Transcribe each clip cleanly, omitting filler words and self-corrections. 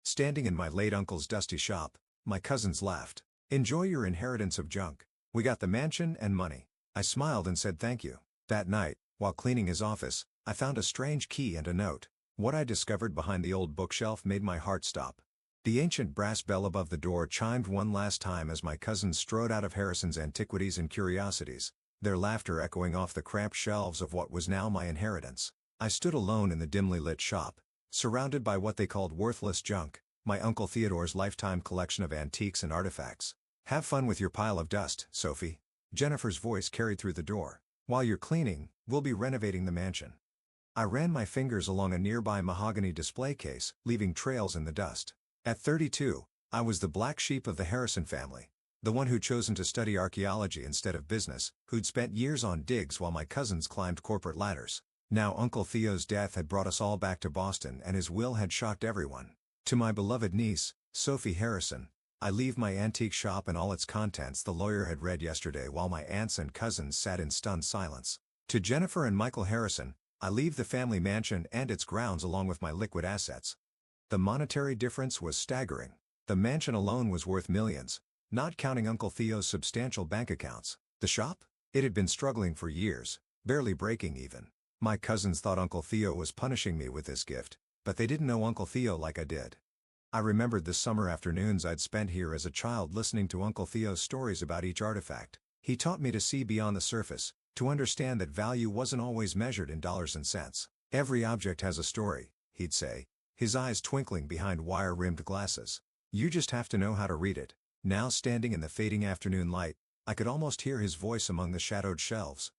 Standing in my late uncle's dusty shop, my cousins laughed. "Enjoy your inheritance of junk. We got the mansion and money." I smiled and said thank you. That night, while cleaning his office, I found a strange key and a note. What I discovered behind the old bookshelf made my heart stop. The ancient brass bell above the door chimed one last time as my cousins strode out of Harrison's Antiquities and Curiosities, their laughter echoing off the cramped shelves of what was now my inheritance. I stood alone in the dimly lit shop, surrounded by what they called worthless junk, my Uncle Theodore's lifetime collection of antiques and artifacts. "Have fun with your pile of dust, Sophie." Jennifer's voice carried through the door. "While you're cleaning, we'll be renovating the mansion." I ran my fingers along a nearby mahogany display case, leaving trails in the dust. At 32, I was the black sheep of the Harrison family. The one who'd chosen to study archaeology instead of business, who'd spent years on digs while my cousins climbed corporate ladders. Now Uncle Theo's death had brought us all back to Boston and his will had shocked everyone. "To my beloved niece, Sophie Harrison, I leave my antique shop and all its contents the lawyer had read yesterday while my aunts and cousins sat in stunned silence. To Jennifer and Michael Harrison, I leave the family mansion and its grounds along with my liquid assets." The monetary difference was staggering. The mansion alone was worth millions, not counting Uncle Theo's substantial bank accounts. The shop? It had been struggling for years, barely breaking even. My cousins thought Uncle Theo was punishing me with this gift, but they didn't know Uncle Theo like I did. I remembered the summer afternoons I'd spent here as a child listening to Uncle Theo's stories about each artifact. He taught me to see beyond the surface, to understand that value wasn't always measured in dollars and cents. "Every object has a story," he'd say, his eyes twinkling behind wire-rimmed glasses. "You just have to know how to read it." Now standing in the fading afternoon light, I could almost hear his voice among the shadowed shelves.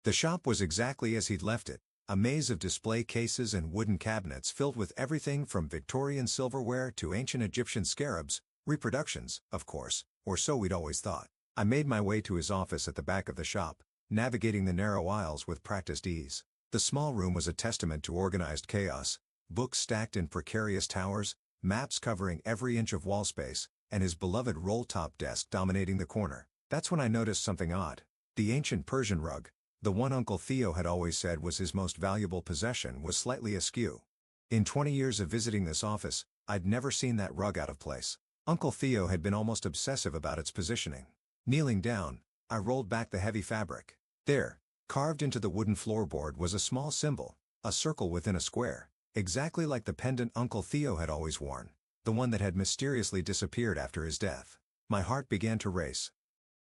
The shop was exactly as he'd left it, a maze of display cases and wooden cabinets filled with everything from Victorian silverware to ancient Egyptian scarabs, reproductions, of course, or so we'd always thought. I made my way to his office at the back of the shop, navigating the narrow aisles with practiced ease. The small room was a testament to organized chaos, books stacked in precarious towers, maps covering every inch of wall space, and his beloved roll-top desk dominating the corner. That's when I noticed something odd. The ancient Persian rug, the one Uncle Theo had always said was his most valuable possession, was slightly askew. In 20 years of visiting this office, I'd never seen that rug out of place. Uncle Theo had been almost obsessive about its positioning. Kneeling down, I rolled back the heavy fabric. There, carved into the wooden floorboard, was a small symbol, a circle within a square, exactly like the pendant Uncle Theo had always worn, the one that had mysteriously disappeared after his death. My heart began to race.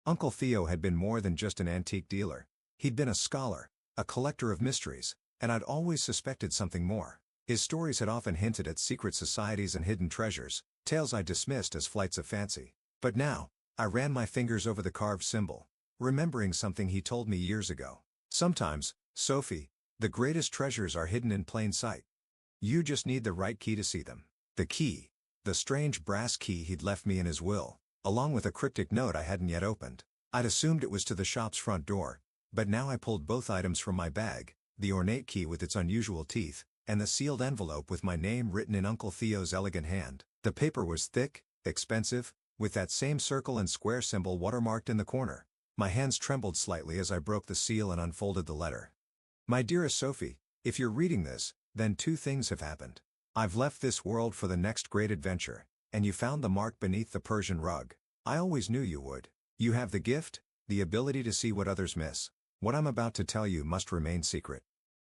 Uncle Theo had been more than just an antique dealer. He'd been a scholar, a collector of mysteries, and I'd always suspected something more. His stories had often hinted at secret societies and hidden treasures, tales I dismissed as flights of fancy. But now, I ran my fingers over the carved symbol, remembering something he told me years ago. "Sometimes, Sophie, the greatest treasures are hidden in plain sight. You just need the right key to see them." The key, the strange brass key he'd left me in his will, along with a cryptic note I hadn't yet opened. I'd assumed it was to the shop's front door, but now I pulled both items from my bag, the ornate key with its unusual teeth, and the sealed envelope with my name written in Uncle Theo's elegant hand. The paper was thick, expensive, with that same circle and square symbol watermarked in the corner. My hands trembled slightly as I broke the seal and unfolded the letter. "My dearest Sophie, if you're reading this, then two things have happened. I've left this world for the next great adventure, and you found the mark beneath the Persian rug. I always knew you would. You have the gift, the ability to see what others miss. What I'm about to tell you must remain secret.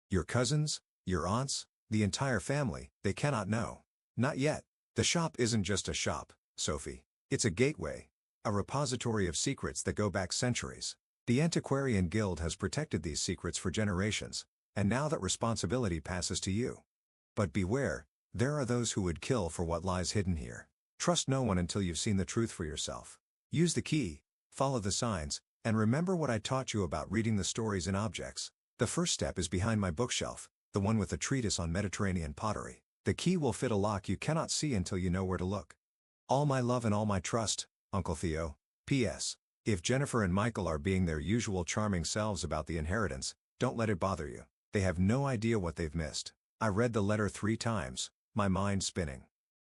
Your cousins, your aunts, the entire family, they cannot know. Not yet. The shop isn't just a shop, Sophie. It's a gateway, a repository of secrets that go back centuries. The Antiquarian Guild has protected these secrets for generations, and now that responsibility passes to you. But beware, there are those who would kill for what lies hidden here. Trust no one until you've seen the truth for yourself. Use the key, follow the signs, and remember what I taught you about reading the stories in objects. The first step is behind my bookshelf, the one with the treatise on Mediterranean pottery. The key will fit a lock you cannot see until you know where to look. All my love and all my trust, Uncle Theo. P.S. If Jennifer and Michael are being their usual charming selves about the inheritance, don't let it bother you. They have no idea what they've missed." I read the letter 3 times, my mind spinning.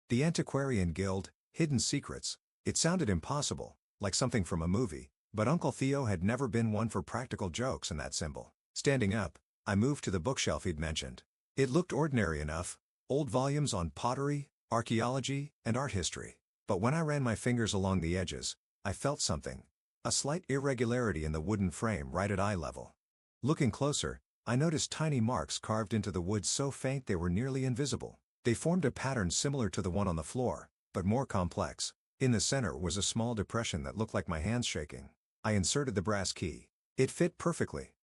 The Antiquarian Guild, hidden secrets. It sounded impossible, like something from a movie, but Uncle Theo had never been one for practical jokes in that symbol. Standing up, I moved to the bookshelf he'd mentioned. It looked ordinary enough, old volumes on pottery, archaeology, and art history. But when I ran my fingers along the edges, I felt something. A slight irregularity in the wooden frame right at eye level. Looking closer, I noticed tiny marks carved into the wood so faint they were nearly invisible. They formed a pattern similar to the one on the floor, but more complex. In the center was a small depression that looked like my hands shaking. I inserted the brass key. It fit perfectly.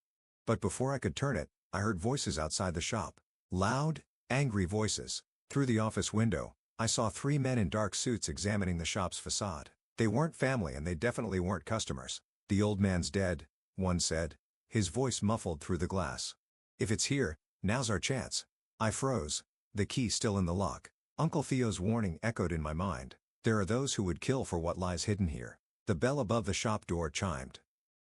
But before I could turn it, I heard voices outside the shop. Loud, angry voices. Through the office window, I saw 3 men in dark suits examining the shop's facade. They weren't family and they definitely weren't customers. "The old man's dead," one said, his voice muffled through the glass. "If it's here, now's our chance." I froze, the key still in the lock. Uncle Theo's warning echoed in my mind. There are those who would kill for what lies hidden here. The bell above the shop door chimed.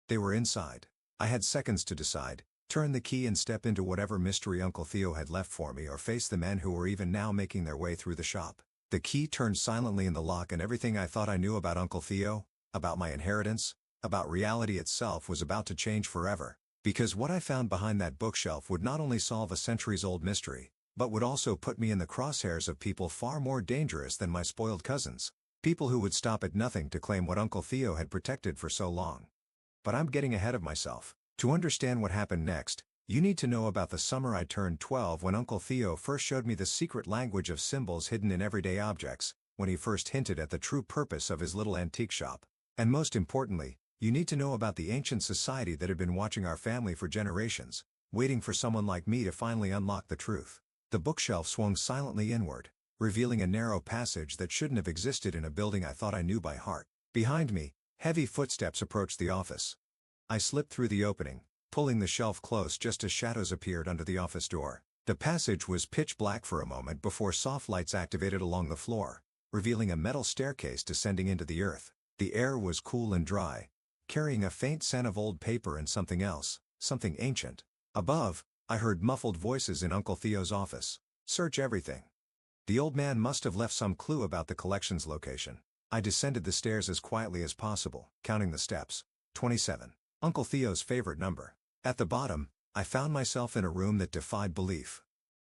They were inside. I had seconds to decide: turn the key and step into whatever mystery Uncle Theo had left for me, or face the men who were even now making their way through the shop. The key turned silently in the lock, and everything I thought I knew about Uncle Theo, about my inheritance, about reality itself, was about to change forever. Because what I found behind that bookshelf would not only solve a centuries-old mystery, but would also put me in the crosshairs of people far more dangerous than my spoiled cousins. People who would stop at nothing to claim what Uncle Theo had protected for so long. But I'm getting ahead of myself. To understand what happened next, you need to know about the summer I turned 12, when Uncle Theo first showed me the secret language of symbols hidden in everyday objects, when he first hinted at the true purpose of his little antique shop. And most importantly, you need to know about the ancient society that had been watching our family for generations, waiting for someone like me to finally unlock the truth. The bookshelf swung silently inward, revealing a narrow passage that shouldn't have existed in a building I thought I knew by heart. Behind me, heavy footsteps approached the office. I slipped through the opening, pulling the shelf close just as shadows appeared under the office door. The passage was pitch black for a moment before soft lights activated along the floor, revealing a metal staircase descending into the earth. The air was cool and dry, carrying a faint scent of old paper and something else, something ancient. Above, I heard muffled voices in Uncle Theo's office. "Search everything." The old man must have left some clue about the collection's location. I descended the stairs as quietly as possible, counting the steps. 27. Uncle Theo's favorite number. At the bottom, I found myself in a room that defied belief.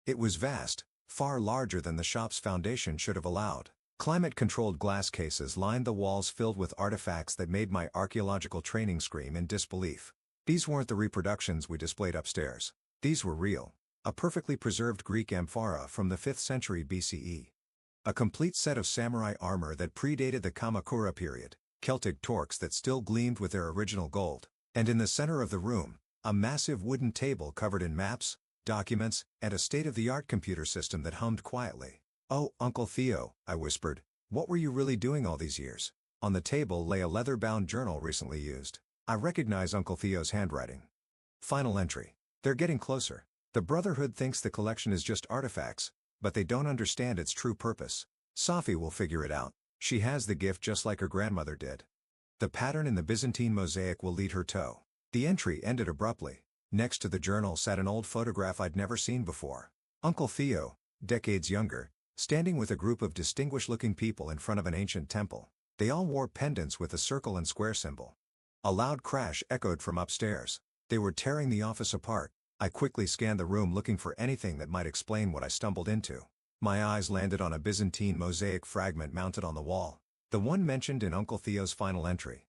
It was vast, far larger than the shop's foundation should have allowed. Climate-controlled glass cases lined the walls, filled with artifacts that made my archaeological training scream in disbelief. These weren't the reproductions we displayed upstairs. These were real. A perfectly preserved Greek amphora from the 5th century BCE. A complete set of samurai armor that predated the Kamakura period, Celtic torques that still gleamed with their original gold. And in the center of the room, a massive wooden table covered in maps, documents, and a state-of-the-art computer system that hummed quietly. "Oh, Uncle Theo," I whispered, "what were you really doing all these years?" On the table lay a leather-bound journal recently used. I recognize Uncle Theo's handwriting. Final entry. "They're getting closer. The Brotherhood thinks the collection is just artifacts, but they don't understand its true purpose. Safi will figure it out. She has the gift just like her grandmother did. The pattern in the Byzantine mosaic will lead her to." The entry ended abruptly. Next to the journal sat an old photograph I'd never seen before. Uncle Theo, decades younger, standing with a group of distinguished-looking people in front of an ancient temple. They all wore pendants with a circle and square symbol. A loud crash echoed from upstairs. They were tearing the office apart. I quickly scanned the room, looking for anything that might explain what I stumbled into. My eyes landed on a Byzantine mosaic fragment mounted on the wall, the one mentioned in Uncle Theo's final entry.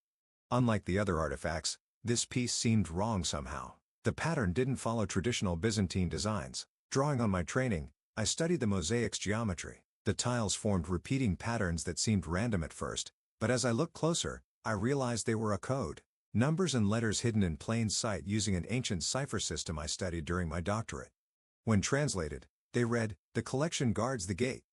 Unlike the other artifacts, this piece seemed wrong somehow. The pattern didn't follow traditional Byzantine designs. Drawing on my training, I studied the mosaic's geometry. The tiles formed repeating patterns that seemed random at first, but as I looked closer, I realized they were a code. Numbers and letters hidden in plain sight using an ancient cipher system I studied during my doctorate. When translated, they read, "The collection guards the gate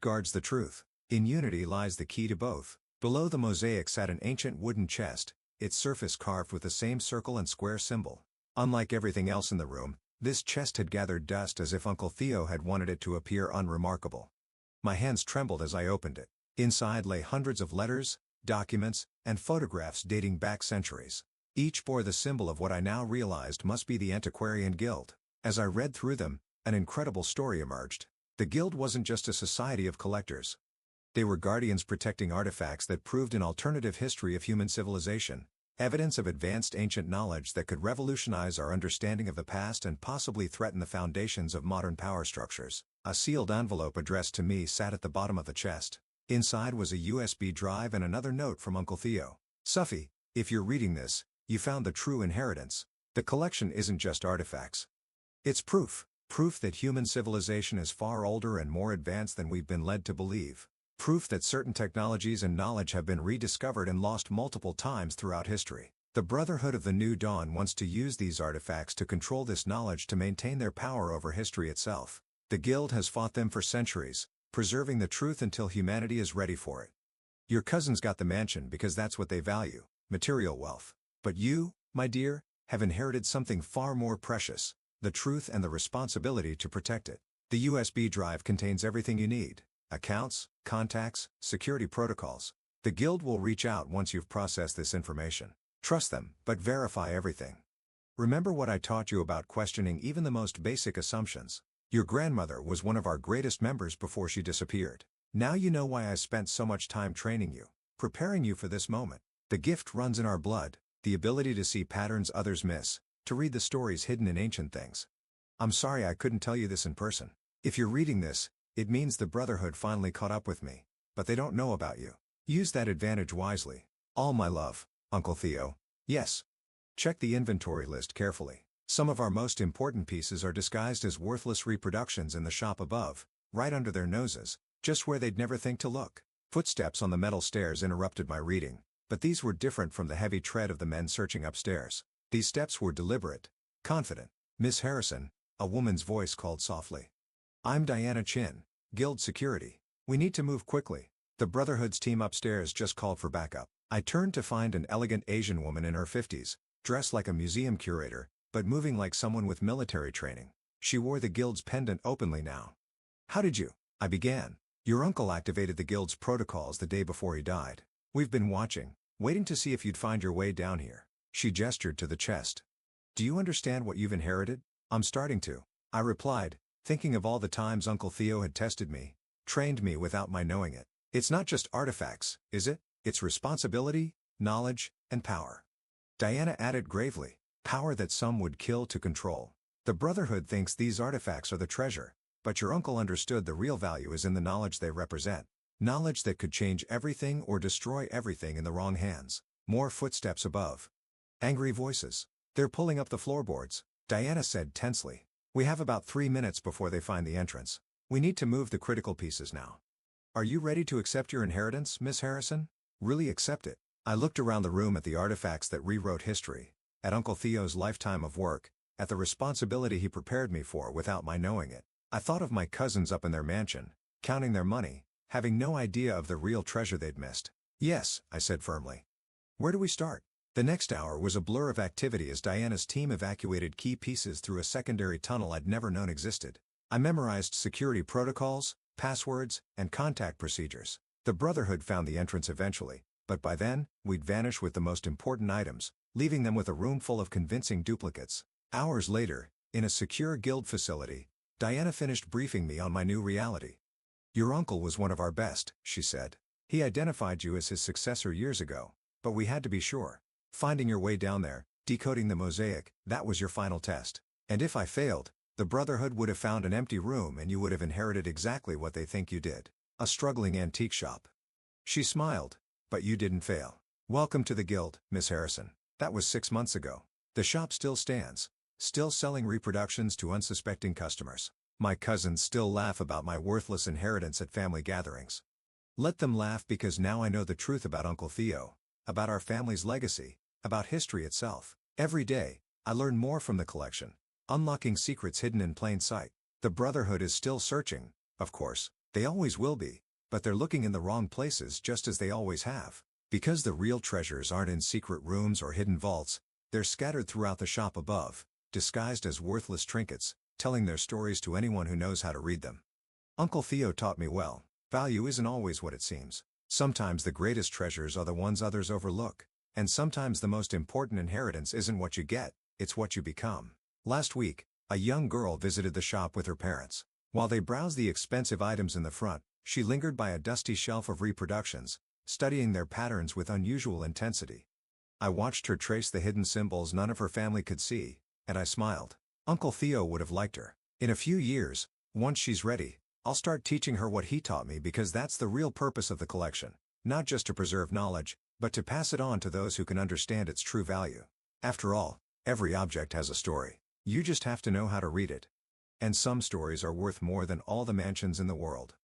guards the truth. In unity lies the key to both." Below the mosaic sat an ancient wooden chest, its surface carved with the same circle and square symbol. Unlike everything else in the room, this chest had gathered dust as if Uncle Theo had wanted it to appear unremarkable. My hands trembled as I opened it. Inside lay hundreds of letters, documents, and photographs dating back centuries. Each bore the symbol of what I now realized must be the Antiquarian Guild. As I read through them, an incredible story emerged. The Guild wasn't just a society of collectors. They were guardians protecting artifacts that proved an alternative history of human civilization, Evidence of advanced ancient knowledge that could revolutionize our understanding of the past and possibly threaten the foundations of modern power structures. A sealed envelope addressed to me sat at the bottom of the chest. Inside was a USB drive and another note from Uncle Theo. Suffy, if you're reading this, you found the true inheritance. The collection isn't just artifacts. It's proof. Proof that human civilization is far older and more advanced than we've been led to believe. Proof that certain technologies and knowledge have been rediscovered and lost multiple times throughout history. The Brotherhood of the New Dawn wants to use these artifacts to control this knowledge to maintain their power over history itself. The Guild has fought them for centuries, preserving the truth until humanity is ready for it. Your cousins got the mansion because that's what they value, material wealth. But you, my dear, have inherited something far more precious, the truth and the responsibility to protect it. The USB drive contains everything you need: accounts, contacts, security protocols. The Guild will reach out once you've processed this information. Trust them, but verify everything. Remember what I taught you about questioning even the most basic assumptions. Your grandmother was one of our greatest members before she disappeared. Now you know why I spent so much time training you, preparing you for this moment. The gift runs in our blood, the ability to see patterns others miss, to read the stories hidden in ancient things. I'm sorry I couldn't tell you this in person. If you're reading this, it means the Brotherhood finally caught up with me, but they don't know about you. Use that advantage wisely. All my love, Uncle Theo. Yes. Check the inventory list carefully. Some of our most important pieces are disguised as worthless reproductions in the shop above, right under their noses, just where they'd never think to look. Footsteps on the metal stairs interrupted my reading, but these were different from the heavy tread of the men searching upstairs. These steps were deliberate, confident. Miss Harrison, a woman's voice called softly. I'm Diana Chin, Guild Security. We need to move quickly. The Brotherhood's team upstairs just called for backup. I turned to find an elegant Asian woman in her 50s, dressed like a museum curator, but moving like someone with military training. She wore the Guild's pendant openly now. How did you? I began. Your uncle activated the Guild's protocols the day before he died. We've been watching, waiting to see if you'd find your way down here. She gestured to the chest. Do you understand what you've inherited? I'm starting to. I replied, thinking of all the times Uncle Theo had tested me, trained me without my knowing it. It's not just artifacts, is it? It's responsibility, knowledge, and power. Diana added gravely, power that some would kill to control. The Brotherhood thinks these artifacts are the treasure, but your uncle understood the real value is in the knowledge they represent. Knowledge that could change everything or destroy everything in the wrong hands. More footsteps above. Angry voices. They're pulling up the floorboards, Diana said tensely. We have about 3 minutes before they find the entrance. We need to move the critical pieces now. Are you ready to accept your inheritance, Miss Harrison? Really accept it? I looked around the room at the artifacts that rewrote history, at Uncle Theo's lifetime of work, at the responsibility he prepared me for without my knowing it. I thought of my cousins up in their mansion, counting their money, having no idea of the real treasure they'd missed. Yes, I said firmly. Where do we start? The next hour was a blur of activity as Diana's team evacuated key pieces through a secondary tunnel I'd never known existed. I memorized security protocols, passwords, and contact procedures. The Brotherhood found the entrance eventually, but by then, we'd vanish with the most important items, leaving them with a room full of convincing duplicates. Hours later, in a secure Guild facility, Diana finished briefing me on my new reality. Your uncle was one of our best, she said. He identified you as his successor years ago, but we had to be sure. Finding your way down there, decoding the mosaic, that was your final test. And if I failed, the Brotherhood would have found an empty room and you would have inherited exactly what they think you did. A struggling antique shop. She smiled. But you didn't fail. Welcome to the Guild, Miss Harrison. That was 6 months ago. The shop still stands, still selling reproductions to unsuspecting customers. My cousins still laugh about my worthless inheritance at family gatherings. Let them laugh because now I know the truth about Uncle Theo, about our family's legacy, about history itself. Every day, I learn more from the collection, unlocking secrets hidden in plain sight. The Brotherhood is still searching, of course, they always will be, but they're looking in the wrong places just as they always have. Because the real treasures aren't in secret rooms or hidden vaults, they're scattered throughout the shop above, disguised as worthless trinkets, telling their stories to anyone who knows how to read them. Uncle Theo taught me well, value isn't always what it seems. Sometimes the greatest treasures are the ones others overlook, and sometimes the most important inheritance isn't what you get, it's what you become. Last week, a young girl visited the shop with her parents. While they browsed the expensive items in the front, she lingered by a dusty shelf of reproductions, studying their patterns with unusual intensity. I watched her trace the hidden symbols none of her family could see, and I smiled. Uncle Theo would have liked her. In a few years, once she's ready, I'll start teaching her what he taught me because that's the real purpose of the collection. Not just to preserve knowledge, but to pass it on to those who can understand its true value. After all, every object has a story. You just have to know how to read it. And some stories are worth more than all the mansions in the world.